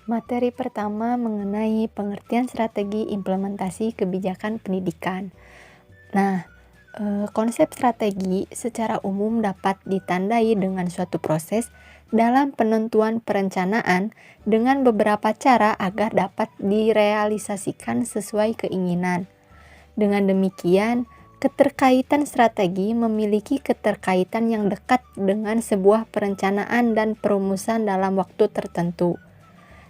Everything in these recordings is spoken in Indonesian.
Materi pertama mengenai pengertian strategi implementasi kebijakan pendidikan. Nah, konsep strategi secara umum dapat ditandai dengan suatu proses dalam penentuan perencanaan dengan beberapa cara agar dapat direalisasikan sesuai keinginan. Dengan demikian, keterkaitan strategi memiliki keterkaitan yang dekat dengan sebuah perencanaan dan perumusan dalam waktu tertentu.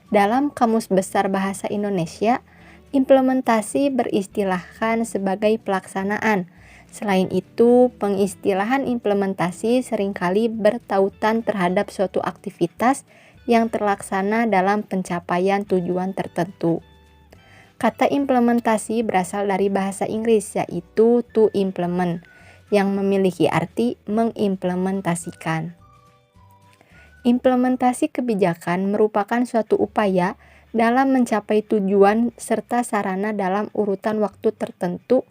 Dalam Kamus Besar Bahasa Indonesia, implementasi beristilahkan sebagai pelaksanaan. Selain itu, pengistilahan implementasi seringkali bertautan terhadap suatu aktivitas yang terlaksana dalam pencapaian tujuan tertentu. Kata implementasi berasal dari bahasa Inggris, yaitu to implement, yang memiliki arti mengimplementasikan. Implementasi kebijakan merupakan suatu upaya dalam mencapai tujuan serta sarana dalam urutan waktu tertentu,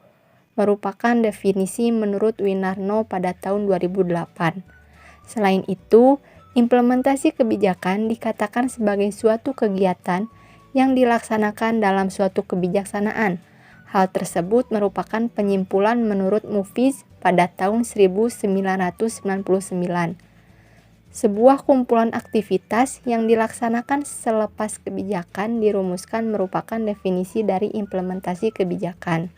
merupakan definisi menurut Winarno pada tahun 2008. Selain itu, implementasi kebijakan dikatakan sebagai suatu kegiatan yang dilaksanakan dalam suatu kebijaksanaan. Hal tersebut merupakan penyimpulan menurut Muffiz pada tahun 1999. Sebuah kumpulan aktivitas yang dilaksanakan selepas kebijakan dirumuskan merupakan definisi dari implementasi kebijakan.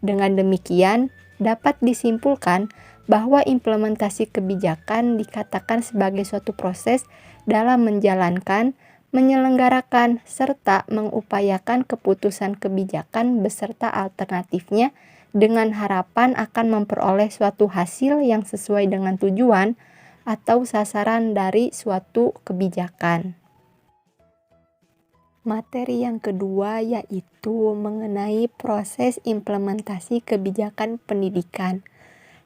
Dengan demikian, dapat disimpulkan bahwa implementasi kebijakan dikatakan sebagai suatu proses dalam menjalankan, menyelenggarakan, serta mengupayakan keputusan kebijakan beserta alternatifnya dengan harapan akan memperoleh suatu hasil yang sesuai dengan tujuan atau sasaran dari suatu kebijakan. Materi yang kedua yaitu mengenai proses implementasi kebijakan pendidikan.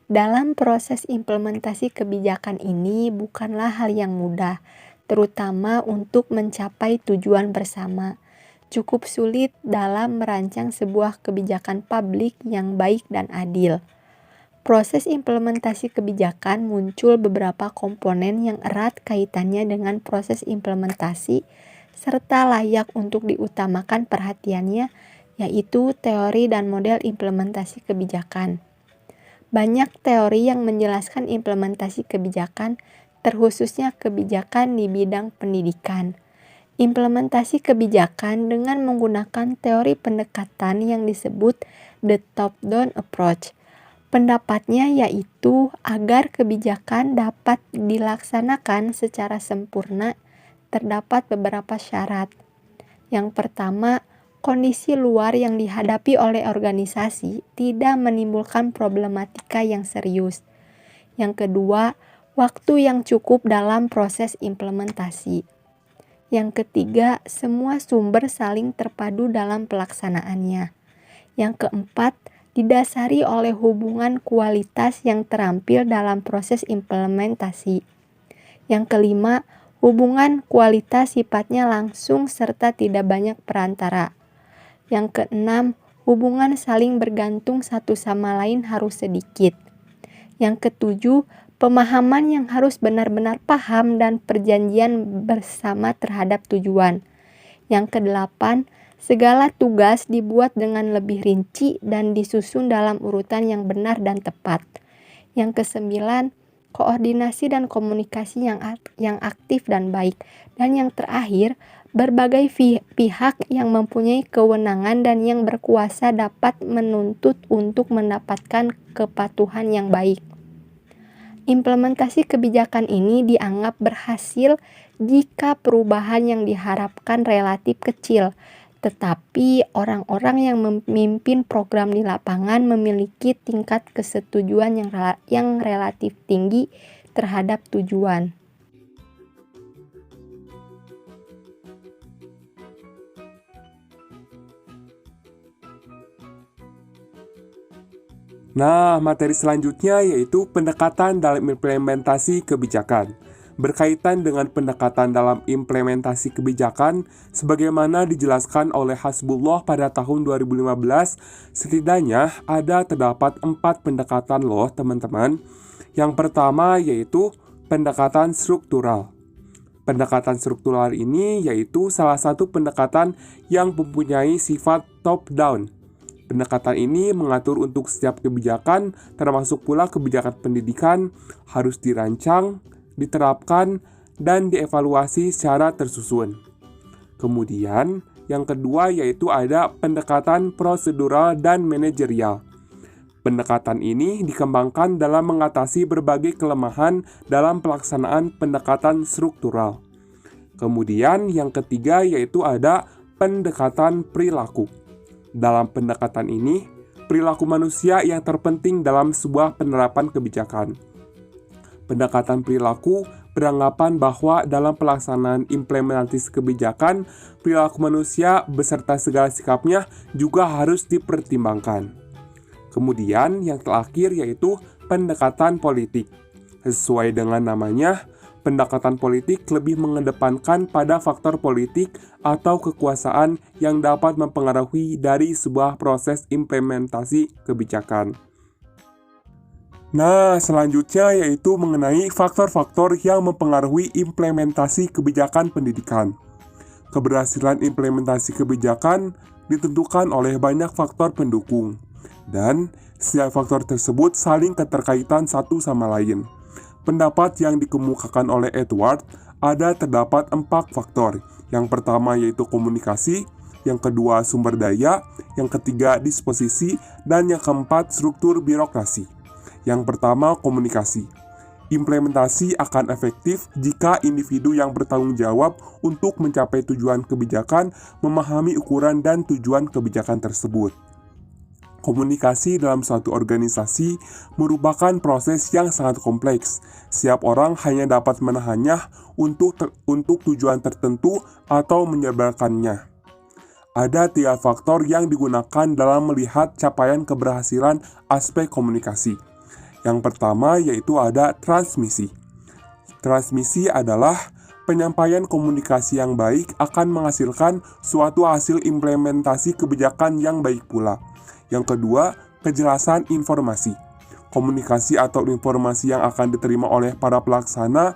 Dalam proses implementasi kebijakan ini bukanlah hal yang mudah, terutama untuk mencapai tujuan bersama. Cukup sulit dalam merancang sebuah kebijakan publik yang baik dan adil. Proses implementasi kebijakan muncul beberapa komponen yang erat kaitannya dengan proses implementasi serta layak untuk diutamakan perhatiannya, yaitu teori dan model implementasi kebijakan. Banyak teori yang menjelaskan implementasi kebijakan, terkhususnya kebijakan di bidang pendidikan. Implementasi kebijakan dengan menggunakan teori pendekatan yang disebut the top-down approach. Pendapatnya yaitu agar kebijakan dapat dilaksanakan secara sempurna, terdapat beberapa syarat. Yang pertama, kondisi luar yang dihadapi oleh organisasi tidak menimbulkan problematika yang serius. Yang kedua, waktu yang cukup dalam proses implementasi. Yang ketiga, semua sumber saling terpadu dalam pelaksanaannya. Yang keempat, didasari oleh hubungan kualitas yang terampil dalam proses implementasi. Yang kelima, hubungan kualitas sifatnya langsung serta tidak banyak perantara. Yang keenam, hubungan saling bergantung satu sama lain harus sedikit. Yang ketujuh, pemahaman yang harus benar-benar paham dan perjanjian bersama terhadap tujuan. Yang kedelapan, segala tugas dibuat dengan lebih rinci dan disusun dalam urutan yang benar dan tepat. Yang kesembilan, koordinasi dan komunikasi yang aktif dan baik. Dan yang terakhir, berbagai pihak yang mempunyai kewenangan dan yang berkuasa dapat menuntut untuk mendapatkan kepatuhan yang baik. Implementasi kebijakan ini dianggap berhasil jika perubahan yang diharapkan relatif kecil, tetapi orang-orang yang memimpin program di lapangan memiliki tingkat kesetujuan yang relatif tinggi terhadap tujuan. Nah, materi selanjutnya yaitu pendekatan dalam implementasi kebijakan. Berkaitan dengan pendekatan dalam implementasi kebijakan, sebagaimana dijelaskan oleh Hasbullah pada tahun 2015, setidaknya terdapat 4 pendekatan loh teman-teman. Yang pertama yaitu pendekatan struktural. Pendekatan struktural ini yaitu salah satu pendekatan yang mempunyai sifat top-down. Pendekatan ini mengatur untuk setiap kebijakan, termasuk pula kebijakan pendidikan, harus dirancang, diterapkan, dan dievaluasi secara tersusun. Kemudian, yang kedua yaitu ada pendekatan prosedural dan manajerial. Pendekatan ini dikembangkan dalam mengatasi berbagai kelemahan dalam pelaksanaan pendekatan struktural. Kemudian yang ketiga yaitu ada pendekatan perilaku. Dalam pendekatan ini, perilaku manusia yang terpenting dalam sebuah penerapan kebijakan. Pendekatan perilaku beranggapan bahwa dalam pelaksanaan implementasi kebijakan, perilaku manusia beserta segala sikapnya juga harus dipertimbangkan. Kemudian yang terakhir yaitu pendekatan politik. Sesuai dengan namanya, pendekatan politik lebih mengedepankan pada faktor politik atau kekuasaan yang dapat mempengaruhi dari sebuah proses implementasi kebijakan. Nah, selanjutnya yaitu mengenai faktor-faktor yang mempengaruhi implementasi kebijakan pendidikan. Keberhasilan implementasi kebijakan ditentukan oleh banyak faktor pendukung. Dan setiap faktor tersebut saling keterkaitan satu sama lain. Pendapat yang dikemukakan oleh Edward terdapat 4 faktor. Yang pertama yaitu komunikasi, yang kedua sumber daya, yang ketiga disposisi, dan yang keempat struktur birokrasi. Yang pertama komunikasi. Implementasi akan efektif jika individu yang bertanggung jawab untuk mencapai tujuan kebijakan memahami ukuran dan tujuan kebijakan tersebut. Komunikasi dalam suatu organisasi merupakan proses yang sangat kompleks. Setiap orang hanya dapat menahannya untuk tujuan tertentu atau menyebarkannya. Ada 3 faktor yang digunakan dalam melihat capaian keberhasilan aspek komunikasi. Yang pertama yaitu ada transmisi. Transmisi adalah penyampaian komunikasi yang baik akan menghasilkan suatu hasil implementasi kebijakan yang baik pula. Yang kedua, kejelasan informasi. Komunikasi atau informasi yang akan diterima oleh para pelaksana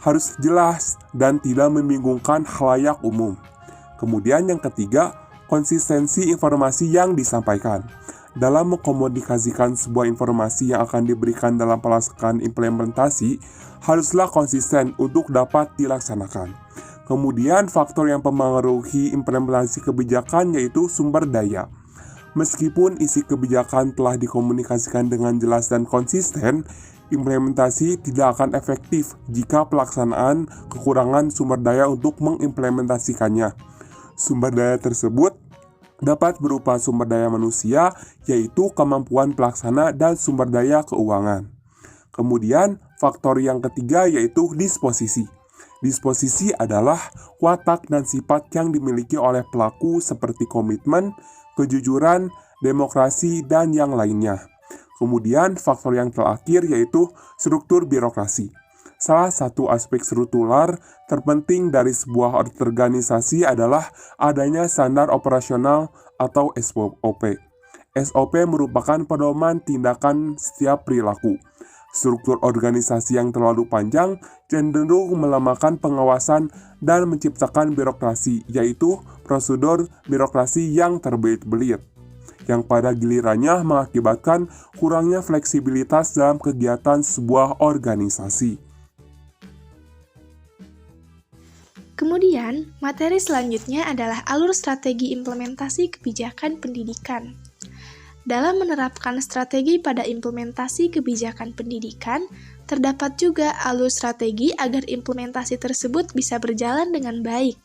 harus jelas dan tidak membingungkan khalayak umum. Kemudian yang ketiga, konsistensi informasi yang disampaikan. Dalam mengkomunikasikan sebuah informasi yang akan diberikan dalam pelaksanaan implementasi, haruslah konsisten untuk dapat dilaksanakan. Kemudian faktor yang mempengaruhi implementasi kebijakan yaitu sumber daya. Meskipun isi kebijakan telah dikomunikasikan dengan jelas dan konsisten, implementasi tidak akan efektif jika pelaksanaan kekurangan sumber daya untuk mengimplementasikannya. Sumber daya tersebut dapat berupa sumber daya manusia, yaitu kemampuan pelaksana dan sumber daya keuangan. Kemudian, faktor yang ketiga yaitu disposisi. Disposisi adalah watak dan sifat yang dimiliki oleh pelaku seperti komitmen, kejujuran, demokrasi, dan yang lainnya. Kemudian faktor yang terakhir yaitu struktur birokrasi. Salah satu aspek struktural terpenting dari sebuah organisasi adalah adanya standar operasional atau SOP. SOP merupakan pedoman tindakan setiap perilaku. Struktur organisasi yang terlalu panjang cenderung melemahkan pengawasan dan menciptakan birokrasi, yaitu prosedur birokrasi yang terbelit-belit, yang pada gilirannya mengakibatkan kurangnya fleksibilitas dalam kegiatan sebuah organisasi. Kemudian, materi selanjutnya adalah alur strategi implementasi kebijakan pendidikan. Dalam menerapkan strategi pada implementasi kebijakan pendidikan, terdapat juga alur strategi agar implementasi tersebut bisa berjalan dengan baik.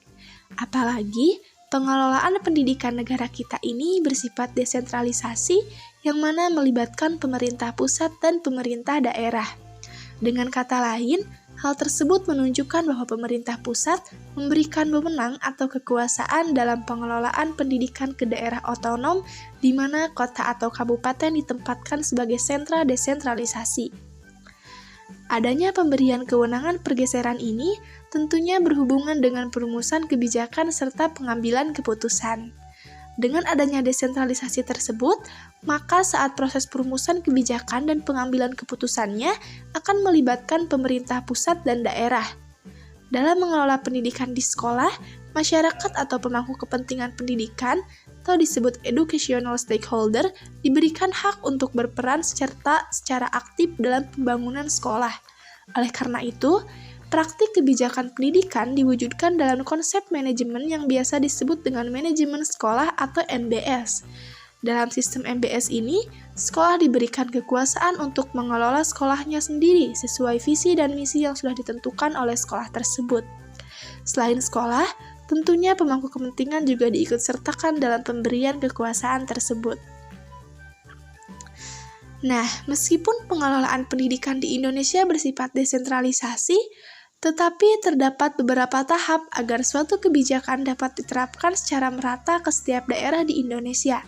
Apalagi, pengelolaan pendidikan negara kita ini bersifat desentralisasi yang mana melibatkan pemerintah pusat dan pemerintah daerah. Dengan kata lain, hal tersebut menunjukkan bahwa pemerintah pusat memberikan wewenang atau kekuasaan dalam pengelolaan pendidikan ke daerah otonom di mana kota atau kabupaten ditempatkan sebagai sentra desentralisasi. Adanya pemberian kewenangan pergeseran ini tentunya berhubungan dengan perumusan kebijakan serta pengambilan keputusan. Dengan adanya desentralisasi tersebut, maka saat proses perumusan kebijakan dan pengambilan keputusannya akan melibatkan pemerintah pusat dan daerah. Dalam mengelola pendidikan di sekolah, masyarakat atau pemangku kepentingan pendidikan atau disebut educational stakeholder diberikan hak untuk berperan secara aktif dalam pembangunan sekolah. Oleh karena itu, praktik kebijakan pendidikan diwujudkan dalam konsep manajemen yang biasa disebut dengan manajemen sekolah atau MBS. Dalam sistem MBS ini, sekolah diberikan kekuasaan untuk mengelola sekolahnya sendiri sesuai visi dan misi yang sudah ditentukan oleh sekolah tersebut. Selain sekolah, tentunya pemangku kepentingan juga diikutsertakan dalam pemberian kekuasaan tersebut. Nah, meskipun pengelolaan pendidikan di Indonesia bersifat desentralisasi, tetapi terdapat beberapa tahap agar suatu kebijakan dapat diterapkan secara merata ke setiap daerah di Indonesia.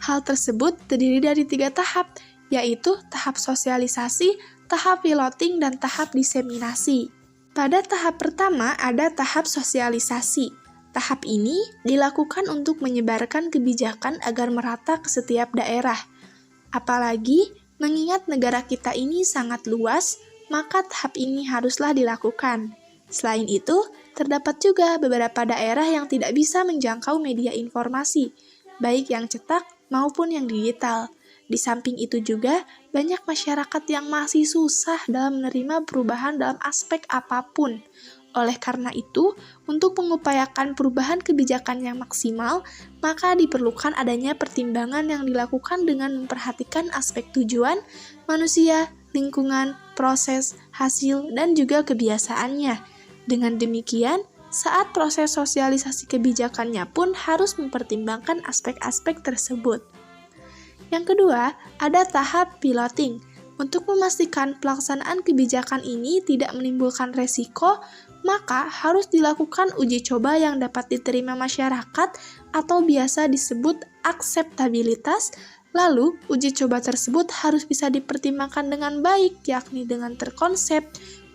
Hal tersebut terdiri dari 3 tahap, yaitu tahap sosialisasi, tahap piloting, dan tahap diseminasi. Pada tahap pertama ada tahap sosialisasi. Tahap ini dilakukan untuk menyebarkan kebijakan agar merata ke setiap daerah. Apalagi mengingat negara kita ini sangat luas, maka tahap ini haruslah dilakukan. Selain itu, terdapat juga beberapa daerah yang tidak bisa menjangkau media informasi, baik yang cetak maupun yang digital. Di samping itu juga, banyak masyarakat yang masih susah dalam menerima perubahan dalam aspek apapun. Oleh karena itu, untuk mengupayakan perubahan kebijakan yang maksimal, maka diperlukan adanya pertimbangan yang dilakukan dengan memperhatikan aspek tujuan, manusia, lingkungan, proses, hasil, dan juga kebiasaannya. Dengan demikian, saat proses sosialisasi kebijakannya pun harus mempertimbangkan aspek-aspek tersebut. Yang kedua, ada tahap piloting. Untuk memastikan pelaksanaan kebijakan ini tidak menimbulkan resiko, maka harus dilakukan uji coba yang dapat diterima masyarakat atau biasa disebut akseptabilitas. Lalu, uji coba tersebut harus bisa dipertimbangkan dengan baik, yakni dengan terkonsep,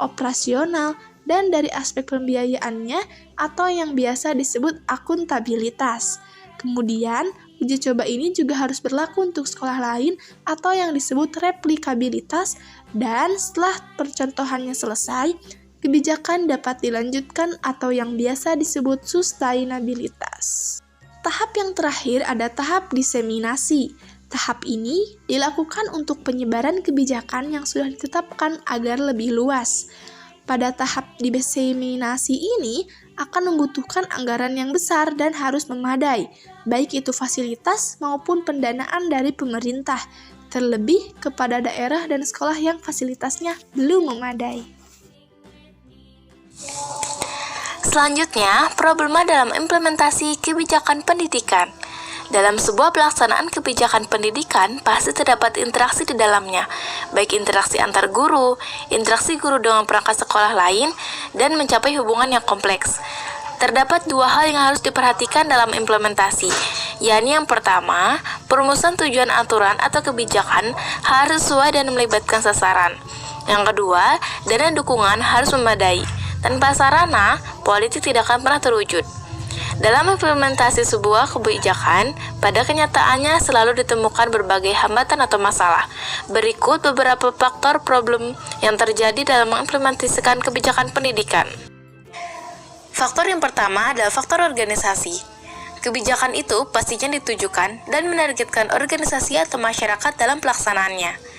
operasional, dan dari aspek pembiayaannya atau yang biasa disebut akuntabilitas. Kemudian, uji coba ini juga harus berlaku untuk sekolah lain atau yang disebut replikabilitas, dan setelah percontohannya selesai, kebijakan dapat dilanjutkan atau yang biasa disebut sustainabilitas. Tahap yang terakhir ada tahap diseminasi. Tahap ini dilakukan untuk penyebaran kebijakan yang sudah ditetapkan agar lebih luas. Pada tahap diseminasi ini akan membutuhkan anggaran yang besar dan harus memadai, baik itu fasilitas maupun pendanaan dari pemerintah, terlebih kepada daerah dan sekolah yang fasilitasnya belum memadai. Selanjutnya, problema dalam implementasi kebijakan pendidikan. Dalam sebuah pelaksanaan kebijakan pendidikan, pasti terdapat interaksi di dalamnya, baik interaksi antar guru, interaksi guru dengan perangkat sekolah lain, dan mencapai hubungan yang kompleks. Terdapat 2 hal yang harus diperhatikan dalam implementasi, yakni yang pertama, perumusan tujuan aturan atau kebijakan harus sesuai dan melibatkan sasaran. Yang kedua, dana dukungan harus memadai. Tanpa sarana, politik tidak akan pernah terwujud. Dalam implementasi sebuah kebijakan, pada kenyataannya selalu ditemukan berbagai hambatan atau masalah. Berikut beberapa faktor problem yang terjadi dalam mengimplementasikan kebijakan pendidikan. Faktor yang pertama adalah faktor organisasi. Kebijakan itu pastinya ditujukan dan menargetkan organisasi atau masyarakat dalam pelaksanaannya.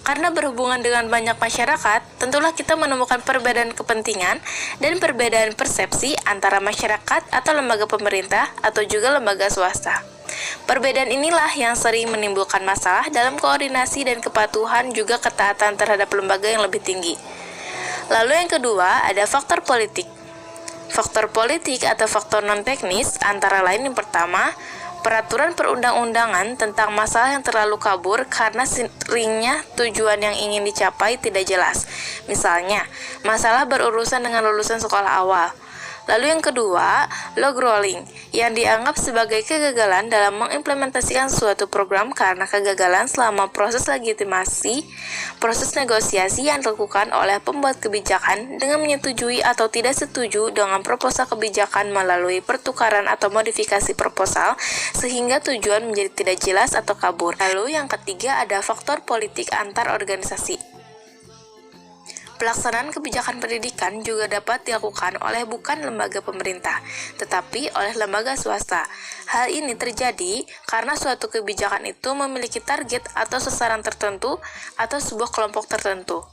Karena berhubungan dengan banyak masyarakat, tentulah kita menemukan perbedaan kepentingan dan perbedaan persepsi antara masyarakat atau lembaga pemerintah atau juga lembaga swasta. Perbedaan inilah yang sering menimbulkan masalah dalam koordinasi dan kepatuhan juga ketaatan terhadap lembaga yang lebih tinggi. Lalu yang kedua ada faktor politik. Faktor politik atau faktor non-teknis antara lain yang pertama, peraturan perundang-undangan tentang masalah yang terlalu kabur karena seringnya tujuan yang ingin dicapai tidak jelas. Misalnya, masalah berurusan dengan lulusan sekolah awal. Lalu yang kedua, log rolling, yang dianggap sebagai kegagalan dalam mengimplementasikan suatu program karena kegagalan selama proses legitimasi, proses negosiasi yang dilakukan oleh pembuat kebijakan dengan menyetujui atau tidak setuju dengan proposal kebijakan melalui pertukaran atau modifikasi proposal, sehingga tujuan menjadi tidak jelas atau kabur. Lalu yang ketiga ada faktor politik antar organisasi. Pelaksanaan kebijakan pendidikan juga dapat dilakukan oleh bukan lembaga pemerintah, tetapi oleh lembaga swasta. Hal ini terjadi karena suatu kebijakan itu memiliki target atau sasaran tertentu atau sebuah kelompok tertentu.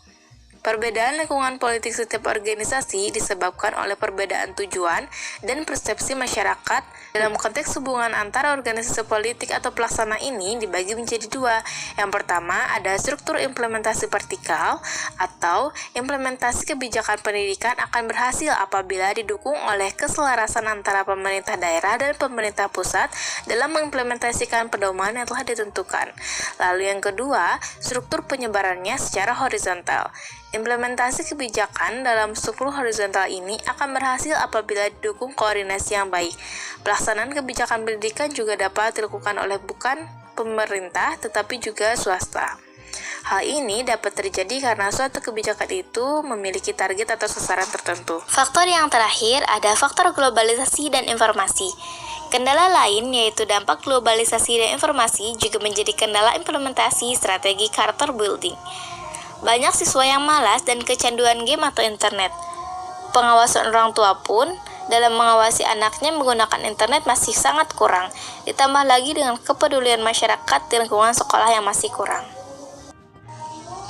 Perbedaan lingkungan politik setiap organisasi disebabkan oleh perbedaan tujuan dan persepsi masyarakat. Dalam konteks hubungan antara organisasi politik atau pelaksana ini dibagi menjadi dua. Yang pertama ada struktur implementasi vertikal atau implementasi kebijakan pendidikan akan berhasil apabila didukung oleh keselarasan antara pemerintah daerah dan pemerintah pusat dalam mengimplementasikan pedoman yang telah ditentukan. Lalu yang kedua, struktur penyebarannya secara horizontal. Implementasi kebijakan dalam struktur horizontal ini akan berhasil apabila didukung koordinasi yang baik. Pelaksanaan kebijakan pendidikan juga dapat dilakukan oleh bukan pemerintah tetapi juga swasta. Hal ini dapat terjadi karena suatu kebijakan itu memiliki target atau sasaran tertentu. Faktor yang terakhir ada faktor globalisasi dan informasi. Kendala lain yaitu dampak globalisasi dan informasi juga menjadi kendala implementasi strategi character building. Banyak siswa yang malas dan kecanduan game atau internet. Pengawasan orang tua pun dalam mengawasi anaknya menggunakan internet masih sangat kurang, ditambah lagi dengan kepedulian masyarakat di lingkungan sekolah yang masih kurang.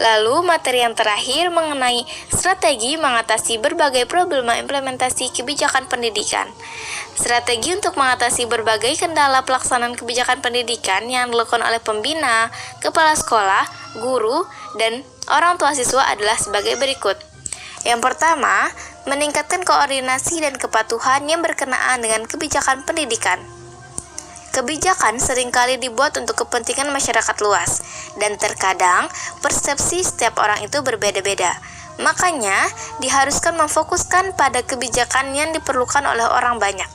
Lalu, materi yang terakhir mengenai strategi mengatasi berbagai problema implementasi kebijakan pendidikan. Strategi untuk mengatasi berbagai kendala pelaksanaan kebijakan pendidikan yang dilakukan oleh pembina, kepala sekolah, guru, dan orang tua siswa adalah sebagai berikut. Yang pertama, meningkatkan koordinasi dan kepatuhan yang berkenaan dengan kebijakan pendidikan. Kebijakan seringkali dibuat untuk kepentingan masyarakat luas, dan terkadang persepsi setiap orang itu berbeda-beda. Makanya, diharuskan memfokuskan pada kebijakan yang diperlukan oleh orang banyak.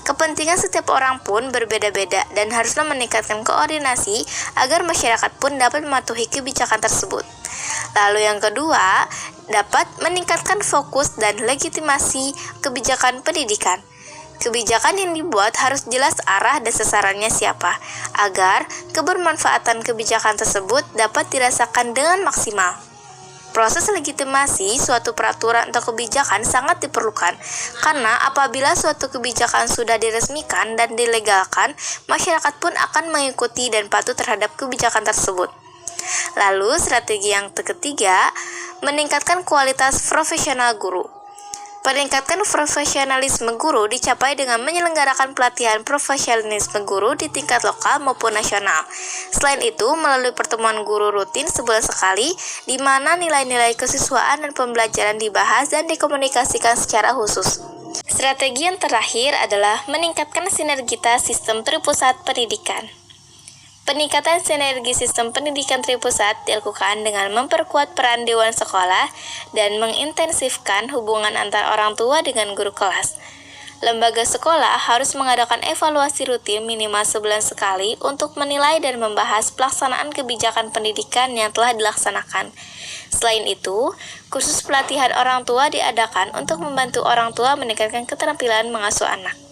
Kepentingan setiap orang pun berbeda-beda dan haruslah meningkatkan koordinasi agar masyarakat pun dapat mematuhi kebijakan tersebut. Lalu yang kedua, dapat meningkatkan fokus dan legitimasi kebijakan pendidikan. Kebijakan yang dibuat harus jelas arah dan sasarannya siapa, agar kebermanfaatan kebijakan tersebut dapat dirasakan dengan maksimal. Proses legitimasi suatu peraturan atau kebijakan sangat diperlukan, karena apabila suatu kebijakan sudah diresmikan dan dilegalkan, masyarakat pun akan mengikuti dan patuh terhadap kebijakan tersebut. Lalu, strategi yang ketiga, meningkatkan kualitas profesional guru. Peningkatkan profesionalisme guru dicapai dengan menyelenggarakan pelatihan profesionalisme guru di tingkat lokal maupun nasional. Selain itu, melalui pertemuan guru rutin sebulan sekali, di mana nilai-nilai kesiswaan dan pembelajaran dibahas dan dikomunikasikan secara khusus. Strategi yang terakhir adalah meningkatkan sinergitas sistem tripusat pendidikan. Peningkatan sinergi sistem pendidikan tripusat dilakukan dengan memperkuat peran dewan sekolah dan mengintensifkan hubungan antar orang tua dengan guru kelas. Lembaga sekolah harus mengadakan evaluasi rutin minimal sebulan sekali untuk menilai dan membahas pelaksanaan kebijakan pendidikan yang telah dilaksanakan. Selain itu, kursus pelatihan orang tua diadakan untuk membantu orang tua meningkatkan keterampilan mengasuh anak.